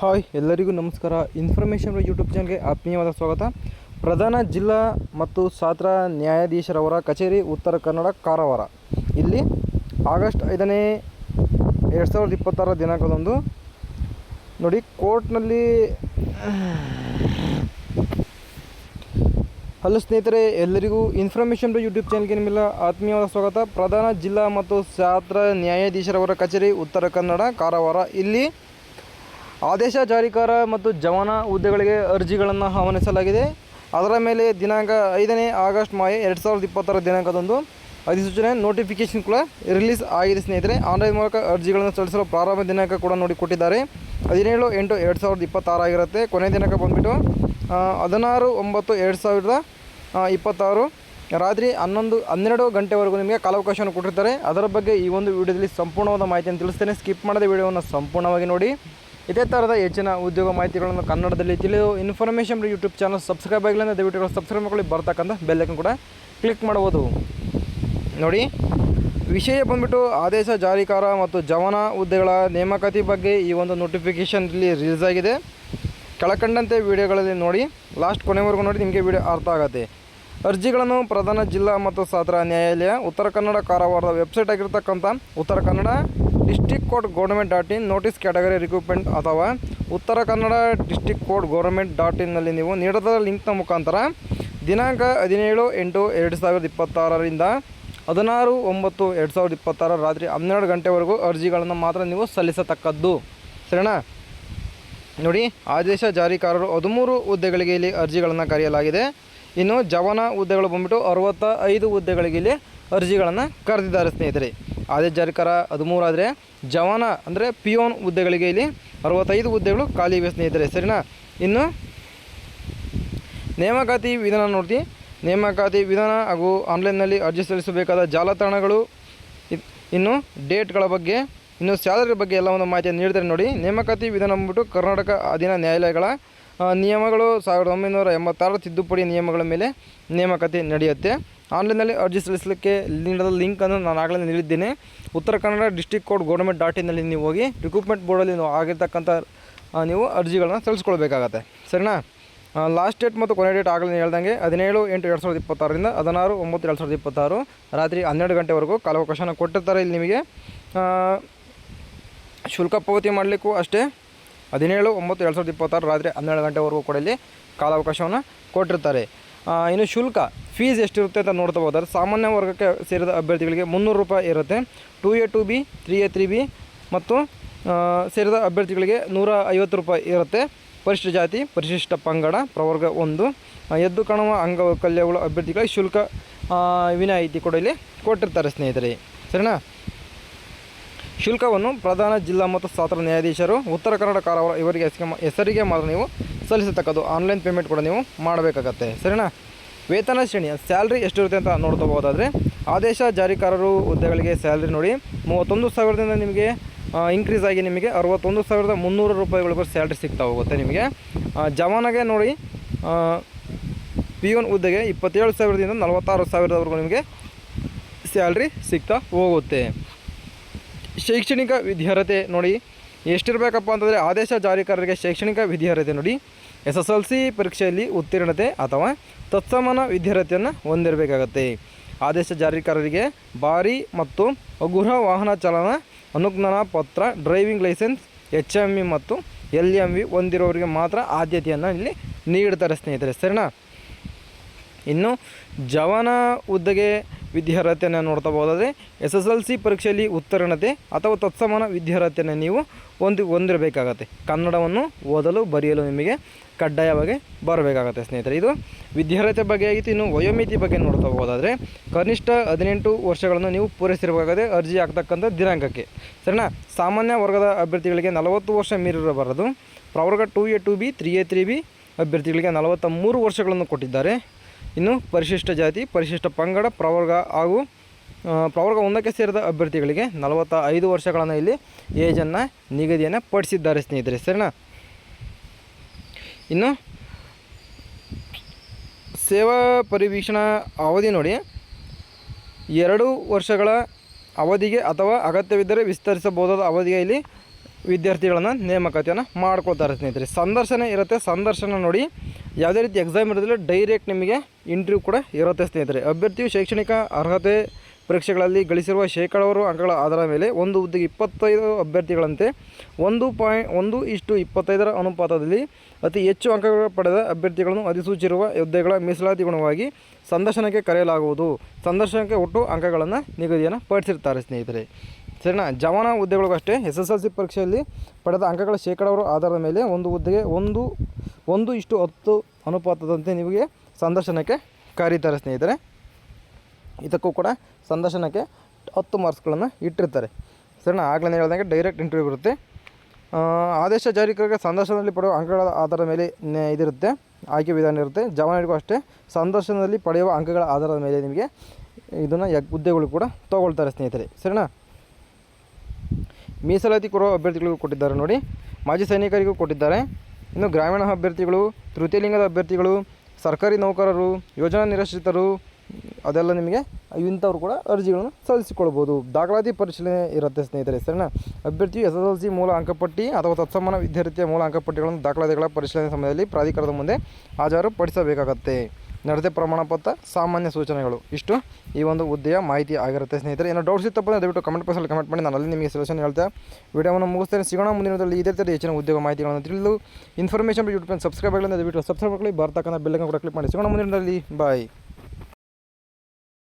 Hi ಎಲ್ಲರಿಗೂ ನಮಸ್ಕಾರ. Information YouTube ಚಾನಲ್ಗೆ ಆತ್ಮೀಯವಾದ ಸ್ವಾಗತ. ಪ್ರಧಾನ ಜಿಲ್ಲಾ ಮತ್ತು ಸತ್ರ ನ್ಯಾಯಾಧೀಶರವರ ಕಚೇರಿ, ಉತ್ತರ ಕನ್ನಡ, ಕಾರವಾರ. ಇಲ್ಲಿ ಆಗಸ್ಟ್ 5ನೇ 2026 ದಿನಾಂಕದಂದು ನೋಡಿ ಕೋರ್ಟ್ನಲ್ಲಿ ಹಲೋ ಸ್ನೇಹಿತರೆ, ಎಲ್ಲರಿಗೂ ಇನ್ಫಾರ್ಮೇಷನ್ ಯೂಟ್ಯೂಬ್ ಚಾನಲ್ಗೆ ನಿಮ್ಮೆಲ್ಲ ಆತ್ಮೀಯವಾದ ಸ್ವಾಗತ. ಪ್ರಧಾನ ಜಿಲ್ಲಾ ಮತ್ತು ಸತ್ರ ನ್ಯಾಯಾಧೀಶರವರ ಕಚೇರಿ, ಉತ್ತರ ಕನ್ನಡ, ಕಾರವಾರ. ಇಲ್ಲಿ ಆದೇಶ ಜಾರಿಕಾರ ಮತ್ತು ಜವಾನ ಹುದ್ದೆಗಳಿಗೆ ಅರ್ಜಿಗಳನ್ನು ಆಹ್ವಾನಿಸಲಾಗಿದೆ. ಅದರ ಮೇಲೆ ದಿನಾಂಕ 5ನೇ ಆಗಸ್ಟ್ 2026 ದಿನಾಂಕದಂದು ಅಧಿಸೂಚನೆ ನೋಟಿಫಿಕೇಷನ್ ಕೂಡ ರಿಲೀಸ್ ಆಗಿದೆ ಸ್ನೇಹಿತರೆ. ಆನ್ಲೈನ್ ಮೂಲಕ ಅರ್ಜಿಗಳನ್ನು ಸಲ್ಲಿಸಲು ಪ್ರಾರಂಭ ದಿನಾಂಕ ಕೂಡ ನೋಡಿ ಕೊಟ್ಟಿದ್ದಾರೆ. 17/8/2026 ಆಗಿರುತ್ತೆ. ಕೊನೆಯ ದಿನಾಂಕ ಬಂದುಬಿಟ್ಟು 16/9/2026 ರಾತ್ರಿ 12 ಗಂಟೆವರೆಗೂ ನಿಮಗೆ ಕಾಲಾವಕಾಶವನ್ನು ಕೊಟ್ಟಿರ್ತಾರೆ. ಅದರ ಬಗ್ಗೆ ಈ ಒಂದು ವಿಡಿಯೋದಲ್ಲಿ ಸಂಪೂರ್ಣವಾದ ಮಾಹಿತಿಯನ್ನು ತಿಳಿಸ್ತೇನೆ. ಸ್ಕಿಪ್ ಮಾಡದ ವಿಡಿಯೋವನ್ನು ಸಂಪೂರ್ಣವಾಗಿ ನೋಡಿ. ಇದೇ ಥರದ ಹೆಚ್ಚಿನ ಉದ್ಯೋಗ ಮಾಹಿತಿಗಳನ್ನು ಕನ್ನಡದಲ್ಲಿ ತಿಳಿಯೋ ಇನ್ಫಾರ್ಮೇಷನ್ ಯೂಟ್ಯೂಬ್ ಚಾನಲ್ ಸಬ್ಸ್ಕ್ರೈಬ್ ಆಗಿಲ್ಲ ಅಂದರೆ ದಯವಿಟ್ಟು ಸಬ್ಸ್ಕ್ರೈಬ್ ಮಾಡ್ಕೊಳ್ಳಿ. ಬರ್ತಕ್ಕಂಥ ಬೆಲ್ಲೈಕನ್ ಕೂಡ ಕ್ಲಿಕ್ ಮಾಡ್ಬೋದು. ನೋಡಿ, ವಿಷಯ ಬಂದುಬಿಟ್ಟು ಆದೇಶ ಜಾರಿಕಾರ ಮತ್ತು ಜವಾನ ಹುದ್ದೆಗಳ ನೇಮಕಾತಿ ಬಗ್ಗೆ ಈ ಒಂದು ನೋಟಿಫಿಕೇಷನ್ ಇಲ್ಲಿ ರಿಲೀಸ್ ಆಗಿದೆ. ಕೆಳಕಂಡಂತೆ ವಿಡಿಯೋಗಳಲ್ಲಿ ನೋಡಿ, ಲಾಸ್ಟ್ ಕೊನೆವರೆಗೂ ನೋಡಿ, ನಿಮಗೆ ವಿಡಿಯೋ ಅರ್ಥ ಆಗುತ್ತೆ. ಅರ್ಜಿಗಳನ್ನು ಪ್ರಧಾನ ಜಿಲ್ಲಾ ಮತ್ತು ಸತ್ರ ನ್ಯಾಯಾಲಯ, ಉತ್ತರ ಕನ್ನಡ, ಕಾರವಾರದ ವೆಬ್ಸೈಟ್ ಆಗಿರ್ತಕ್ಕಂಥ Uttara Kannada district court government notice category recruitment ಅಥವಾ Uttara Kannada district court government ನಲ್ಲಿ ನೀವು ನೀಡದ ಲಿಂಕ್ನ ಮುಖಾಂತರ ದಿನಾಂಕ 17/8/2026ರಿಂದ 16/9/2026 ರಾತ್ರಿ 12 ಗಂಟೆವರೆಗೂ ಅರ್ಜಿಗಳನ್ನು ಮಾತ್ರ ನೀವು ಸಲ್ಲಿಸತಕ್ಕದ್ದು. ಸರಿನಾ? ನೋಡಿ, ಆದೇಶ ಜಾರಿಕಾರರು 13 ಹುದ್ದೆಗಳಿಗೆ ಇಲ್ಲಿ ಅರ್ಜಿಗಳನ್ನು ಕರೆಯಲಾಗಿದೆ. ಇನ್ನು ಜವಾನ ಹುದ್ದೆಗಳು ಬಂದುಬಿಟ್ಟು 65 ಹುದ್ದೆಗಳಿಗೆ ಇಲ್ಲಿ ಅರ್ಜಿಗಳನ್ನು ಕರೆದಿದ್ದಾರೆ ಸ್ನೇಹಿತರೆ. ಆದೇಶ ಜಾರಿಕಾರ 13 ಆದರೆ ಜವಾನ ಅಂದರೆ ಪಿಯೋನ್ ಹುದ್ದೆಗಳಿಗೆ ಇಲ್ಲಿ 65 ಹುದ್ದೆಗಳು ಖಾಲಿ ಇವೆ ಸ್ನೇಹಿತರೆ. ಸರಿನಾ? ಇನ್ನು ನೇಮಕಾತಿ ವಿಧಾನ ನೋಡ್ತೀವಿ. ನೇಮಕಾತಿ ವಿಧಾನ ಹಾಗೂ ಆನ್ಲೈನ್ನಲ್ಲಿ ಅರ್ಜಿ ಸಲ್ಲಿಸಬೇಕಾದ ಜಾಲತಾಣಗಳು, ಇನ್ನು ಡೇಟ್ಗಳ ಬಗ್ಗೆ, ಇನ್ನು ಸ್ಯಾಲರಿ ಬಗ್ಗೆ ಎಲ್ಲ ಒಂದು ಮಾಹಿತಿಯನ್ನು ನೀಡ್ತಾರೆ. ನೋಡಿ, ನೇಮಕಾತಿ ವಿಧಾನ ಬಂದ್ಬಿಟ್ಟು ಕರ್ನಾಟಕ ಅಧೀನ ನ್ಯಾಯಾಲಯಗಳ ನಿಯಮಗಳು 1986 ತಿದ್ದುಪಡಿ ನಿಯಮಗಳ ಮೇಲೆ ನೇಮಕಾತಿ ನಡೆಯುತ್ತೆ. ಆನ್ಲೈನ್ನಲ್ಲಿ ಅರ್ಜಿ ಸಲ್ಲಿಸಲಿಕ್ಕೆ ನೀಡದ ಲಿಂಕನ್ನು ನಾನು ಆಗಲೇ ನೀಡಿದ್ದೇನೆ. Uttara Kannada district court government .in ನೀವು ಹೋಗಿ ರಿಕ್ರೂಟ್ಮೆಂಟ್ ಬೋರ್ಡಲ್ಲಿ ಆಗಿರ್ತಕ್ಕಂಥ ನೀವು ಅರ್ಜಿಗಳನ್ನ ಸಲ್ಲಿಸ್ಕೊಳ್ಬೇಕಾಗತ್ತೆ. ಸರಿನಾ? ಲಾಸ್ಟ್ ಡೇಟ್ ಮತ್ತು ಕೊನೆ ಡೇಟ್ ಆಗಲೇ ಹೇಳ್ದಂಗೆ 17/8/2026ರಿಂದ 16/9/2026 ರಾತ್ರಿ 12 ಗಂಟೆವರೆಗೂ ಕಾಲಾವಕಾಶನ ಕೊಟ್ಟಿರ್ತಾರೆ. ಇಲ್ಲಿ ನಿಮಗೆ ಶುಲ್ಕ ಪಾವತಿ ಮಾಡಲಿಕ್ಕೂ ಅಷ್ಟೇ 17/9/2026 ರಾತ್ರಿ 12 ಗಂಟೆವರೆಗೂ ಕೂಡ ಇಲ್ಲಿ ಕಾಲಾವಕಾಶವನ್ನು ಕೊಟ್ಟಿರ್ತಾರೆ. ಇನ್ನು ಶುಲ್ಕ ಫೀಸ್ ಎಷ್ಟಿರುತ್ತೆ ಅಂತ ನೋಡ್ತಾ ಹೋದರೆ, ಸಾಮಾನ್ಯ ವರ್ಗಕ್ಕೆ ಸೇರಿದ ಅಭ್ಯರ್ಥಿಗಳಿಗೆ 300 ರೂಪಾಯಿ ಇರುತ್ತೆ. 2A 2B 3A 3B ಮತ್ತು ಸೇರಿದ ಅಭ್ಯರ್ಥಿಗಳಿಗೆ 150 ರೂಪಾಯಿ ಇರುತ್ತೆ. ಪರಿಶಿಷ್ಟ ಜಾತಿ, ಪರಿಶಿಷ್ಟ ಪಂಗಡ, ಪ್ರವರ್ಗ 1, ಎದ್ದು ಕಾಣುವ ಅಂಗವೈಕಲ್ಯಗಳ ಅಭ್ಯರ್ಥಿಗಳಿಗೆ ಶುಲ್ಕ ವಿನಾಯಿತಿ ಕೂಡ ಇಲ್ಲಿ ಕೊಟ್ಟಿರ್ತಾರೆ ಸ್ನೇಹಿತರೆ. ಸರಿನಾ? ಶುಲ್ಕವನ್ನು ಪ್ರಧಾನ ಜಿಲ್ಲಾ ಮತ್ತು ಸತ್ರ ನ್ಯಾಯಾಧೀಶರು, ಉತ್ತರ ಕನ್ನಡ, ಕಾರವಾರ ಇವರಿಗೆ ಹೆಸರಿಗೆ ಮಾತ್ರ ನೀವು ಸಲ್ಲಿಸತಕ್ಕದ್ದು. ಆನ್ಲೈನ್ ಪೇಮೆಂಟ್ ಕೂಡ ನೀವು ಮಾಡಬೇಕಾಗತ್ತೆ. ಸರಿನಾ? ವೇತನ ಶ್ರೇಣಿಯ ಸ್ಯಾಲ್ರಿ ಎಷ್ಟಿರುತ್ತೆ ಅಂತ ನೋಡ್ತಾ ಹೋಗೋದಾದರೆ, ಆದೇಶ ಜಾರಿಕಾರರು ಹುದ್ದೆಗಳಿಗೆ ಸ್ಯಾಲ್ರಿ ನೋಡಿ 31,000ದಿಂದ ನಿಮಗೆ ಇನ್ಕ್ರೀಸ್ ಆಗಿ ನಿಮಗೆ 61,300 ರೂಪಾಯಿಗಳಿಗೂ ಸ್ಯಾಲ್ರಿ ಸಿಗ್ತಾ ಹೋಗುತ್ತೆ ನಿಮಗೆ. ಜವಾನಗೆ ನೋಡಿ ಪಿಯೋನ್ ಹುದ್ದೆಗೆ 27,000ದಿಂದ 46,000ವರೆಗೂ ನಿಮಗೆ ಸ್ಯಾಲ್ರಿ ಸಿಗ್ತಾ ಹೋಗುತ್ತೆ. ಶೈಕ್ಷಣಿಕ ವಿದ್ಯಾರ್ಹತೆ ನೋಡಿ ಎಷ್ಟಿರಬೇಕಪ್ಪ ಅಂತಂದರೆ, ಆದೇಶ ಜಾರಿಕಾರರಿಗೆ ಶೈಕ್ಷಣಿಕ ವಿದ್ಯಾರ್ಹತೆ ನೋಡಿ SSLC ಪರೀಕ್ಷೆಯಲ್ಲಿ ಉತ್ತೀರ್ಣತೆ ಅಥವಾ ತತ್ಸಮಾನ ವಿದ್ಯಾರ್ಹತೆಯನ್ನು ಹೊಂದಿರಬೇಕಾಗತ್ತೆ. ಆದೇಶ ಜಾರಿಕಾರರಿಗೆ ಭಾರಿ ಮತ್ತು ಹಗುರ ವಾಹನ ಚಾಲನಾ ಅನುಜ್ಞಾನ ಪತ್ರ, ಡ್ರೈವಿಂಗ್ ಲೈಸೆನ್ಸ್, HMV ಮತ್ತು LMV ಹೊಂದಿರೋರಿಗೆ ಮಾತ್ರ ಆದ್ಯತೆಯನ್ನು ಇಲ್ಲಿ ನೀಡ್ತಾರೆ ಸ್ನೇಹಿತರೆ. ಸರಿನಾ? ಇನ್ನು ಜವಾನ ಹುದ್ದೆಗೆ ವಿದ್ಯಾರ್ಹತೆಯನ್ನು ನೋಡ್ತಾ ಹೋದರೆ, SSLC ಪರೀಕ್ಷೆಯಲ್ಲಿ ಉತ್ತೀರ್ಣತೆ ಅಥವಾ ತತ್ಸಮಾನ ವಿದ್ಯಾರ್ಹತೆಯನ್ನು ನೀವು ಹೊಂದಿರಬೇಕಾಗತ್ತೆ. ಕನ್ನಡವನ್ನು ಓದಲು ಬರೆಯಲು ನಿಮಗೆ ಕಡ್ಡಾಯವಾಗಿ ಬರಬೇಕಾಗತ್ತೆ ಸ್ನೇಹಿತರೆ. ಇದು ವಿದ್ಯಾರ್ಹತೆ ಬಗ್ಗೆ ಆಗಿತ್ತು. ಇನ್ನು ವಯೋಮಿತಿ ಬಗ್ಗೆ ನೋಡ್ತಾ ಹೋಗೋದಾದರೆ, ಕನಿಷ್ಠ 18 ವರ್ಷಗಳನ್ನು ನೀವು ಪೂರೈಸಿರಬೇಕಾಗತ್ತೆ ಅರ್ಜಿ ಆಗ್ತಕ್ಕಂಥ ದಿನಾಂಕಕ್ಕೆ. ಸರಿನಾ? ಸಾಮಾನ್ಯ ವರ್ಗದ ಅಭ್ಯರ್ಥಿಗಳಿಗೆ 40 ವರ್ಷ ಮೀರಿರಬಾರದು. ಪ್ರವರ್ಗ 2A 2B 3A 3B ಅಭ್ಯರ್ಥಿಗಳಿಗೆ 43 ವರ್ಷಗಳನ್ನು ಕೊಟ್ಟಿದ್ದಾರೆ. ಇನ್ನು ಪರಿಶಿಷ್ಟ ಜಾತಿ, ಪರಿಶಿಷ್ಟ ಪಂಗಡ, ಪ್ರವರ್ಗ ಹಾಗೂ ಪ್ರವರ್ಗ 1ಕ್ಕೆ ಸೇರಿದ ಅಭ್ಯರ್ಥಿಗಳಿಗೆ 45 ವರ್ಷಗಳನ್ನು ಇಲ್ಲಿ ಏಜನ್ನು ನಿಗದಿಯನ್ನು ಪಡಿಸಿದ್ದಾರೆ ಸ್ನೇಹಿತರೆ. ಸರಿನಾ? ಇನ್ನು ಸೇವಾ ಪರಿವೀಕ್ಷಣಾ ಅವಧಿ ನೋಡಿ 2 ವರ್ಷಗಳ ಅವಧಿಗೆ ಅಥವಾ ಅಗತ್ಯವಿದ್ದರೆ ವಿಸ್ತರಿಸಬಹುದಾದ ಅವಧಿಗೆ ಇಲ್ಲಿ ವಿದ್ಯಾರ್ಥಿಗಳನ್ನು ನೇಮಕಾತಿಯನ್ನು ಮಾಡ್ಕೊಳ್ತಾರೆ ಸ್ನೇಹಿತರೆ. ಸಂದರ್ಶನ ಇರುತ್ತೆ. ಸಂದರ್ಶನ ನೋಡಿ ಯಾವುದೇ ರೀತಿ ಎಕ್ಸಾಮ್ ಇರೋದಿಲ್ಲ, ಡೈರೆಕ್ಟ್ ನಿಮಗೆ ಇಂಟರ್ವ್ಯೂ ಕೂಡ ಇರುತ್ತೆ ಸ್ನೇಹಿತರೆ. ಅಭ್ಯರ್ಥಿಯು ಶೈಕ್ಷಣಿಕ ಅರ್ಹತೆ ಪರೀಕ್ಷೆಗಳಲ್ಲಿ ಗಳಿಸಿರುವ ಶೇಕಡಾವಾರು ಅಂಕಗಳ ಆಧಾರದ ಮೇಲೆ ಒಂದು ಹುದ್ದೆಗೆ 25 ಅಭ್ಯರ್ಥಿಗಳಂತೆ 1:25 ಅನುಪಾತದಲ್ಲಿ ಅತಿ ಹೆಚ್ಚು ಅಂಕಗಳು ಪಡೆದ ಅಭ್ಯರ್ಥಿಗಳನ್ನು ಅಧಿಸೂಚಿಸಿರುವ ಹುದ್ದೆಗಳ ಮೀಸಲಾತಿ ಗುಣವಾಗಿ ಸಂದರ್ಶನಕ್ಕೆ ಕರೆಯಲಾಗುವುದು. ಸಂದರ್ಶನಕ್ಕೆ ಒಟ್ಟು ಅಂಕಗಳನ್ನು ನಿಗದಿಯನ್ನು ಪಡಿಸಿರ್ತಾರೆ ಸ್ನೇಹಿತರೆ. ಸರಿನಾ? ಜವಾನ ಹುದ್ದೆಗಳಿಗೂ ಅಷ್ಟೇ SSLC ಪರೀಕ್ಷೆಯಲ್ಲಿ ಪಡೆದ ಅಂಕಗಳ ಶೇಕಡಾವಾರು ಆಧಾರದ ಮೇಲೆ ಒಂದು ಹುದ್ದೆಗೆ 1:10 ಅನುಪಾತದಂತೆ ನಿಮಗೆ ಸಂದರ್ಶನಕ್ಕೆ ಕರೀತಾರೆ ಸ್ನೇಹಿತರೆ. ಇದಕ್ಕೂ ಕೂಡ ಸಂದರ್ಶನಕ್ಕೆ 10 ಮಾರ್ಕ್ಸ್ಗಳನ್ನು ಇಟ್ಟಿರ್ತಾರೆ. ಸರಿನಾ? ಆಗಲೇ ಹೇಳ್ದಂಗೆ ಡೈರೆಕ್ಟ್ ಇಂಟರ್ವ್ಯೂ ಇರುತ್ತೆ. ಆದೇಶ ಜಾರಿಕರಿಗೆ ಸಂದರ್ಶನದಲ್ಲಿ ಪಡೆಯುವ ಅಂಕಗಳ ಆಧಾರದ ಮೇಲೆ ಇದಿರುತ್ತೆ, ಆಯ್ಕೆ ವಿಧಾನ ಇರುತ್ತೆ. ಜವಾನರಿಗೂ ಅಷ್ಟೇ ಸಂದರ್ಶನದಲ್ಲಿ ಪಡೆಯುವ ಅಂಕಗಳ ಆಧಾರದ ಮೇಲೆ ನಿಮಗೆ ಇದನ್ನು ಹುದ್ದೆಗಳು ಕೂಡ ತೊಗೊಳ್ತಾರೆ ಸ್ನೇಹಿತರೆ. ಸರಿನಾ? ಮೀಸಲಾತಿ ಕೊಡುವ ಅಭ್ಯರ್ಥಿಗಳಿಗೂ ಕೊಟ್ಟಿದ್ದಾರೆ ನೋಡಿ. ಮಾಜಿ ಸೈನಿಕರಿಗೂ ಕೊಟ್ಟಿದ್ದಾರೆ. ಇನ್ನು ಗ್ರಾಮೀಣ ಅಭ್ಯರ್ಥಿಗಳು, ತೃತೀಯ ಲಿಂಗದ ಅಭ್ಯರ್ಥಿಗಳು, ಸರ್ಕಾರಿ ನೌಕರರು, ಯೋಜನಾ ನಿರಾಶ್ರಿತರು, ಅದೆಲ್ಲ ನಿಮಗೆ ಇಂಥವ್ರು ಕೂಡ ಅರ್ಜಿಗಳನ್ನು ಸಲ್ಲಿಸಿಕೊಳ್ಬೋದು. ದಾಖಲಾತಿ ಪರಿಶೀಲನೆ ಇರುತ್ತೆ ಸ್ನೇಹಿತರೆ. ಸರಿನಾ? ಅಭ್ಯರ್ಥಿಯು SSLC ಮೂಲ ಅಂಕಪಟ್ಟಿ ಅಥವಾ ತತ್ಸಮಾನ ವಿದ್ಯಾರ್ಥಿಯ ಮೂಲ ಅಂಕಪಟ್ಟಿಗಳನ್ನು ದಾಖಲಾತಿಗಳ ಪರಿಶೀಲನೆ ಸಮಯದಲ್ಲಿ ಪ್ರಾಧಿಕಾರದ ಮುಂದೆ ಹಾಜರುಪಡಿಸಬೇಕಾಗತ್ತೆ. ನಡತೆ ಪ್ರಮಾಣ ಪತ್ರ, ಸಾಮಾನ್ಯ ಸೂಚನೆಗಳು, ಇಷ್ಟು ಈ ಒಂದು ಹುದ್ದೆಯ ಮಾಹಿತಿ ಆಗಿರುತ್ತೆ ಸ್ನೇಹಿತರೆ. ಏನೋ ಡೌಟ್ಸ್ ಇತ್ತಪ್ಪ ಅಂದರೆ ದಯವಿಟ್ಟು ಕಮೆಂಟ್ ಬಾಕ್ಸಲ್ಲಿ ಕಮೆಂಟ್ ಮಾಡಿ, ನಾನು ಅಲ್ಲಿ ನಿಮಗೆ ಸೊಲ್ಯೂಷನ್ ಹೇಳ್ತಾ ವಿಡಿಯೋವನ್ನು ಮುಗಿಸ್ತೇನೆ. ಸಿಗೋಣ ಮುಂದಿನದಲ್ಲಿ ಇದೇ ಥರ ಹೆಚ್ಚಿನ ಉದ್ಯೋಗ ಮಾಹಿತಿಗಳನ್ನು ತಿಳಿದು ಇನ್ಫಾರ್ಮೇಷನ್ ಯೂಟ್ಯೂಬ್ ಸಬ್ಸ್ಕ್ರೈಬ್ ಆಗಲಿಲ್ಲ ದಯವಿಟ್ಟು ಸಬ್ಸ್ಕ್ರೈಬ್ ಆಗಲಿ, ಬರ್ತಕ್ಕಂಥ ಬೆಲ್ ಐಕಾನ್ ಕೂಡ ಕ್ಲಿಕ್ ಮಾಡಿ. ಸಿಗೋಣ ಮುಂದಿನದಲ್ಲಿ. ಬಾಯ್.